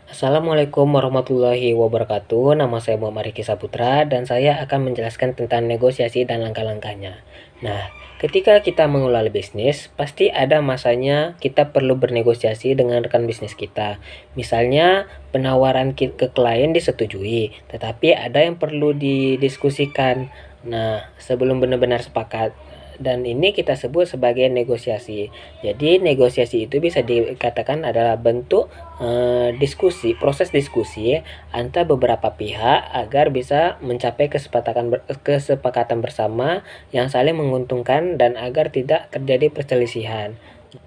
Assalamualaikum warahmatullahi wabarakatuh. Nama saya Muhammad Riki Saputra dan saya akan menjelaskan tentang negosiasi dan langkah-langkahnya. Nah, ketika kita mengelola bisnis, pasti ada masanya kita perlu bernegosiasi dengan rekan bisnis kita. Misalnya, penawaran ke klien disetujui, tetapi ada yang perlu didiskusikan. Nah, sebelum benar-benar sepakat, dan ini kita sebut sebagai negosiasi. Jadi negosiasi itu bisa dikatakan adalah bentuk proses diskusi antara beberapa pihak agar bisa mencapai kesepakatan bersama yang saling menguntungkan dan agar tidak terjadi perselisihan.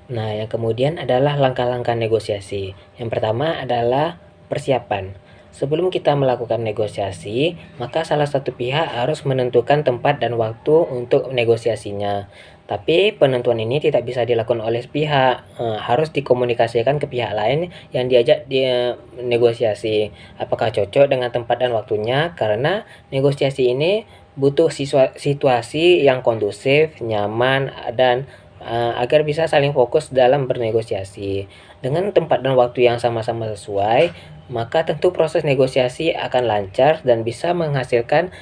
Nah, yang kemudian adalah langkah-langkah negosiasi. Yang pertama adalah persiapan. Sebelum kita melakukan negosiasi, maka salah satu pihak harus menentukan tempat dan waktu untuk negosiasinya. Tapi penentuan ini tidak bisa dilakukan oleh pihak, harus dikomunikasikan ke pihak lain yang diajak dia negosiasi. Apakah cocok dengan tempat dan waktunya? Karena negosiasi ini butuh situasi yang kondusif, nyaman, dan agar bisa saling fokus dalam bernegosiasi. Dengan tempat dan waktu yang sama-sama sesuai, maka tentu proses negosiasi akan lancar dan bisa menghasilkan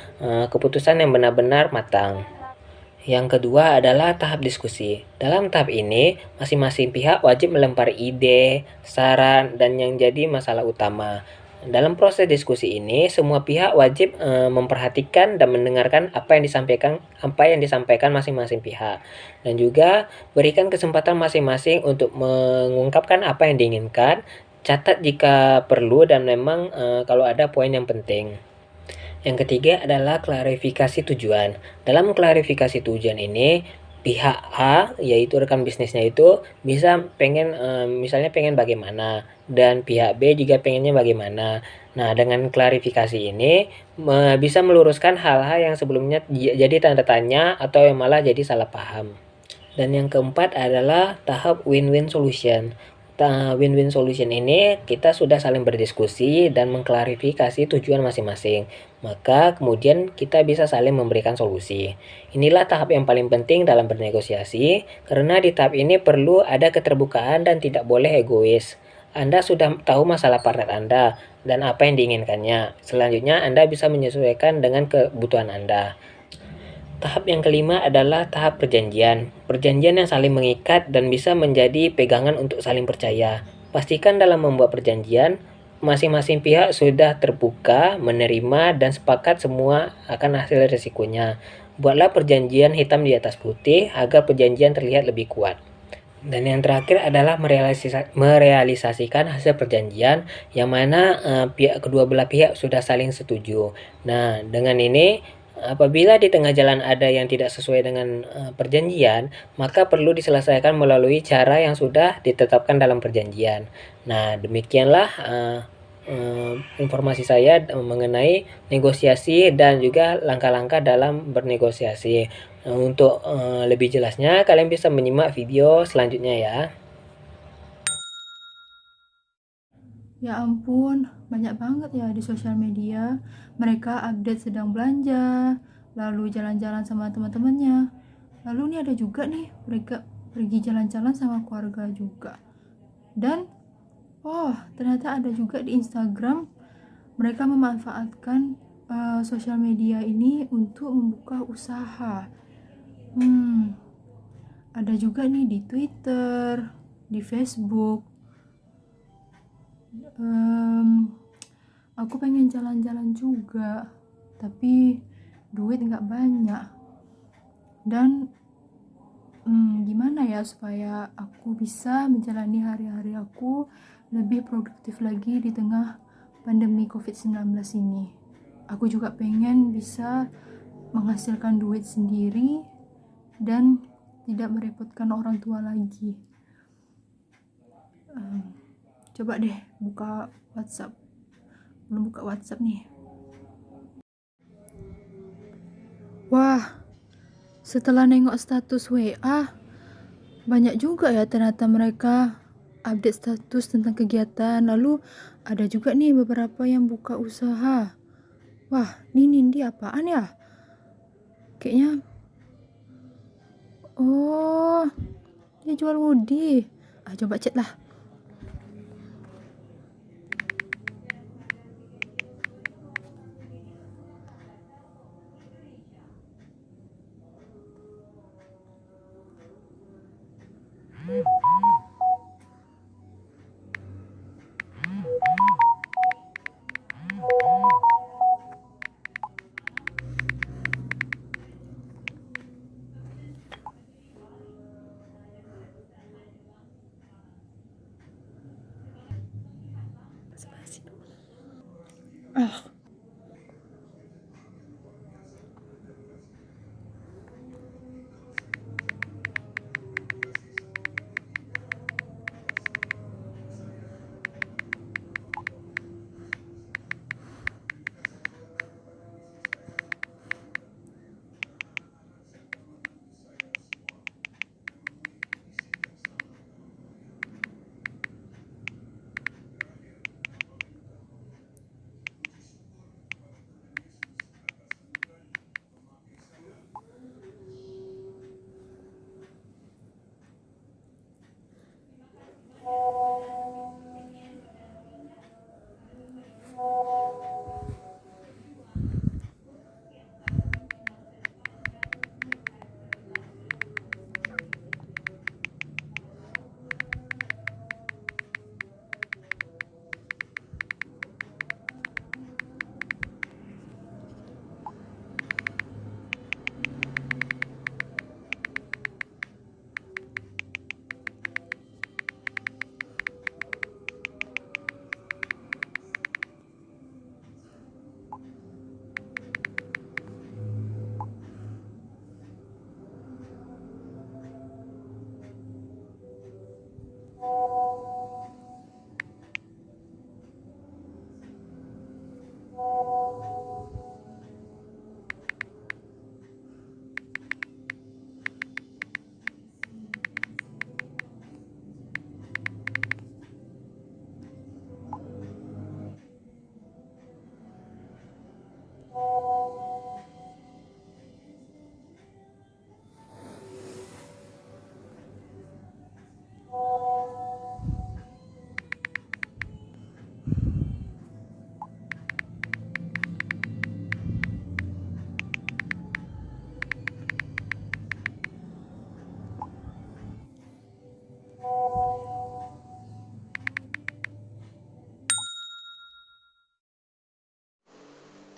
keputusan yang benar-benar matang. Yang kedua adalah tahap diskusi. Dalam tahap ini, masing-masing pihak wajib melempar ide, saran, dan yang jadi masalah utama. Dalam proses diskusi ini, semua pihak wajib memperhatikan dan mendengarkan apa yang disampaikan masing-masing pihak, dan juga berikan kesempatan masing-masing untuk mengungkapkan apa yang diinginkan. Catat jika perlu dan memang kalau ada poin yang penting. Yang ketiga adalah klarifikasi tujuan. Dalam klarifikasi tujuan ini, pihak A, yaitu rekan bisnisnya itu bisa misalnya pengen bagaimana, dan pihak B juga pengennya bagaimana. Nah, dengan klarifikasi ini bisa meluruskan hal-hal yang sebelumnya jadi tanda tanya atau yang malah jadi salah paham. Dan yang keempat adalah tahap win-win solution. Win-win solution ini kita sudah saling berdiskusi dan mengklarifikasi tujuan masing-masing. Maka kemudian kita bisa saling memberikan solusi. Inilah tahap yang paling penting dalam bernegosiasi, karena di tahap ini perlu ada keterbukaan dan tidak boleh egois. Anda sudah tahu masalah partner Anda dan apa yang diinginkannya. Selanjutnya Anda bisa menyesuaikan dengan kebutuhan Anda. Tahap yang kelima adalah tahap perjanjian. Perjanjian yang saling mengikat dan bisa menjadi pegangan untuk saling percaya. Pastikan dalam membuat perjanjian, masing-masing pihak sudah terbuka, menerima, dan sepakat semua akan hasil risikonya. Buatlah perjanjian hitam di atas putih agar perjanjian terlihat lebih kuat. Dan yang terakhir adalah merealisasikan hasil perjanjian yang mana kedua belah pihak sudah saling setuju. Nah, dengan ini apabila di tengah jalan ada yang tidak sesuai dengan perjanjian, maka perlu diselesaikan melalui cara yang sudah ditetapkan dalam perjanjian. Nah, demikianlah informasi saya mengenai negosiasi dan juga langkah-langkah dalam bernegosiasi. Untuk lebih jelasnya, kalian bisa menyimak video selanjutnya ya. Ya ampun, banyak banget ya di sosial media. Mereka update sedang belanja, lalu jalan-jalan sama teman-temannya. Lalu nih ada juga nih mereka pergi jalan-jalan sama keluarga juga. Dan ternyata ada juga di Instagram mereka memanfaatkan sosial media ini untuk membuka usaha. Ada juga nih di Twitter, di Facebook. Aku pengen jalan-jalan juga, tapi duit nggak banyak. Dan gimana ya supaya aku bisa menjalani hari-hari aku lebih produktif lagi di tengah pandemi COVID-19 ini. Aku juga pengen bisa menghasilkan duit sendiri dan tidak merepotkan orang tua lagi. Coba deh buka WhatsApp. Belum buka WhatsApp nih. Wah, setelah nengok status WA, banyak juga ya ternyata mereka update status tentang kegiatan. Lalu ada juga nih beberapa yang buka usaha. Wah, ini Nindi apaan ya? Kayaknya dia jual hoodie. Coba chat lah. Ah.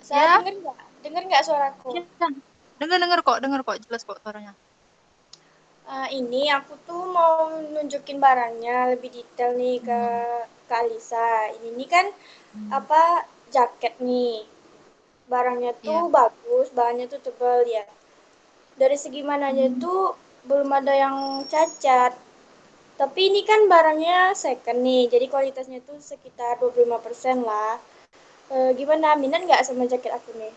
Saya Ya, denger nggak? Denger nggak suaraku? ya. Dengar kok, jelas kok suaranya. Ini aku tuh mau nunjukin barangnya lebih detail nih ke Hmm. Alisa. Ini kan Hmm. apa jaket nih. Barangnya tuh Iya. bagus, bahannya tuh tebal ya. Dari segi mananya Hmm. tuh belum ada yang cacat. Tapi ini kan barangnya second nih, jadi kualitasnya tuh sekitar 25% lah. Gimana, minat nggak sama jaket aku nih?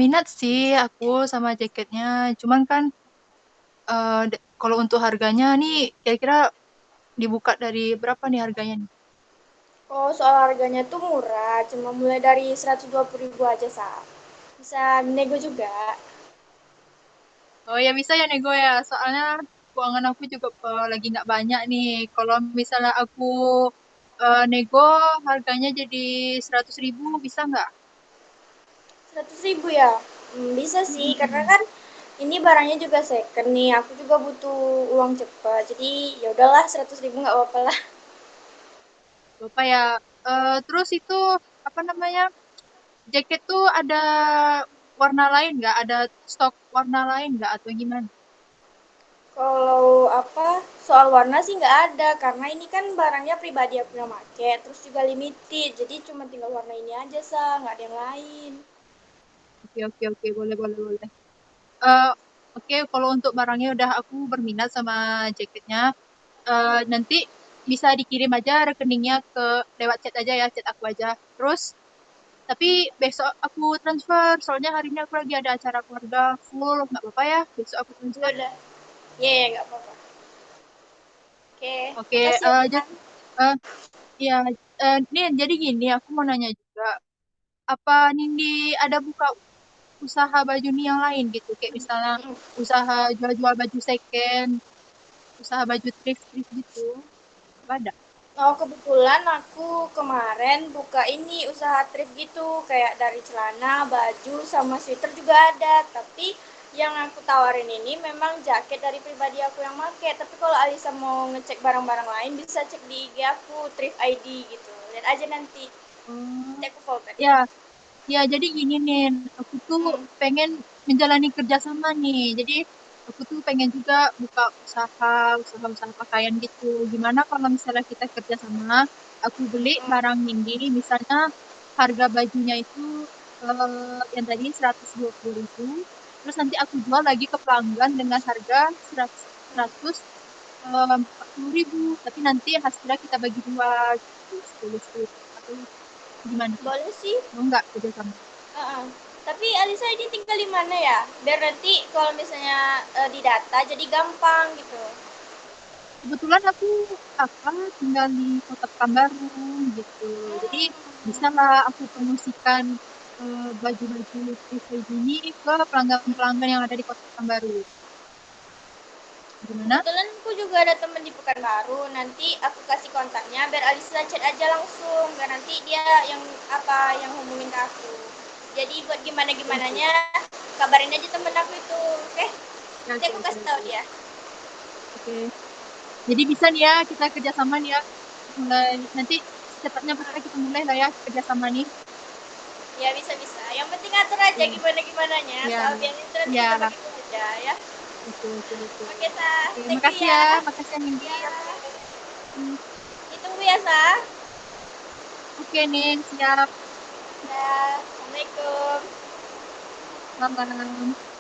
Minat sih aku sama jaketnya. Cuman kan kalau untuk harganya nih kira-kira dibuka dari berapa nih harganya nih? Oh, soal harganya tuh murah, cuma mulai dari 120.000 aja, Sa. Bisa nego juga. Oh ya bisa ya nego ya. Soalnya keuangan aku juga lagi nggak banyak nih. Kalau misalnya aku nego harganya jadi 100.000 bisa nggak? 100.000 ya? Bisa sih, karena Mm-mm. kan ini barangnya juga second nih. Aku juga butuh uang cepat. Jadi ya udahlah 100.000 nggak apa-apa lah. Bapak ya. Terus itu apa namanya? Jaket tuh ada warna lain nggak? Ada stok warna lain nggak atau gimana? Kalau apa soal warna sih nggak ada, karena ini kan barangnya pribadi aku yang make, terus juga limited. Jadi cuma tinggal warna ini aja, Sa. Nggak ada yang lain. Oke oke oke boleh boleh boleh. Eh, oke kalau untuk barangnya udah aku berminat sama jaketnya. Nanti bisa dikirim aja rekeningnya ke lewat chat aja ya, chat aku aja. Terus tapi besok aku transfer, soalnya hari ini aku lagi ada acara keluarga full, nggak apa-apa ya, besok aku Ya transfer. udah. Iya, ya, nggak apa-apa. Oke, Oke, makasih ya, Dian. eh, ya, nih jadi gini, aku mau nanya juga, apa Nindi ada buka usaha baju nih yang lain gitu, kayak misalnya usaha jual-jual baju second, usaha baju thrift-thrift gitu, apa ada? Oh, kebetulan aku kemarin buka ini usaha thrift gitu, kayak dari celana, baju, sama sweater juga ada. Tapi yang aku tawarin ini memang jaket dari pribadi aku yang make. Tapi kalau Alisa mau ngecek barang-barang lain, bisa cek di IG aku, Thrift ID gitu. Lihat aja nanti. Oh, Nanti aku follow back. ya, ya jadi gini nih, aku tuh Hmm. pengen menjalani kerjasama nih, jadi aku tuh pengen juga buka usaha pakaian gitu. Gimana kalau misalnya kita kerja sama, aku beli barang ini, misalnya harga bajunya itu yang tadi 120.000, terus nanti aku jual lagi ke pelanggan dengan harga 140.000, tapi nanti hasilnya kita bagi dua gitu, 10 atau gimana? Boleh sih. Mau nggak kerja sama? Heeh. Tapi Alisa ini tinggal di mana ya? Biar nanti kalau misalnya didata jadi gampang gitu. Kebetulan aku tinggal di Kota Pekanbaru gitu. Jadi bisa lah aku promosikan baju-baju PVJ ini ke pelanggan-pelanggan yang ada di Kota Pekanbaru. Gimana? Kebetulan aku juga ada temen di Pekanbaru. Nanti aku kasih kontaknya biar Alisa chat aja langsung. Biar nanti dia yang hubungin ke aku. Jadi buat gimana-gimananya kabarin aja temen aku itu. Oke? Ya, Nanti oke, aku oke, kasih tahu oke. dia. Oke. Jadi bisa nih ya kita kerjasama nih ya. Mulai nanti secepatnya pokoknya kita mulai lah ya kerjasama nih. Ya bisa-bisa. Yang penting atur aja Oke. gimana-gimananya. Ya, Soal biayanya itu nanti kita ya. bagi aja ya. Oke, oke, oke. Oke, Sa. Oke, Thank you makasih ya. ya. Makasih ya, Nindi. Ya. Oke. Hmm, Ditunggu ya, Sa. Oke, Nin. Siap. Ya. Assalamualaikum. Malam.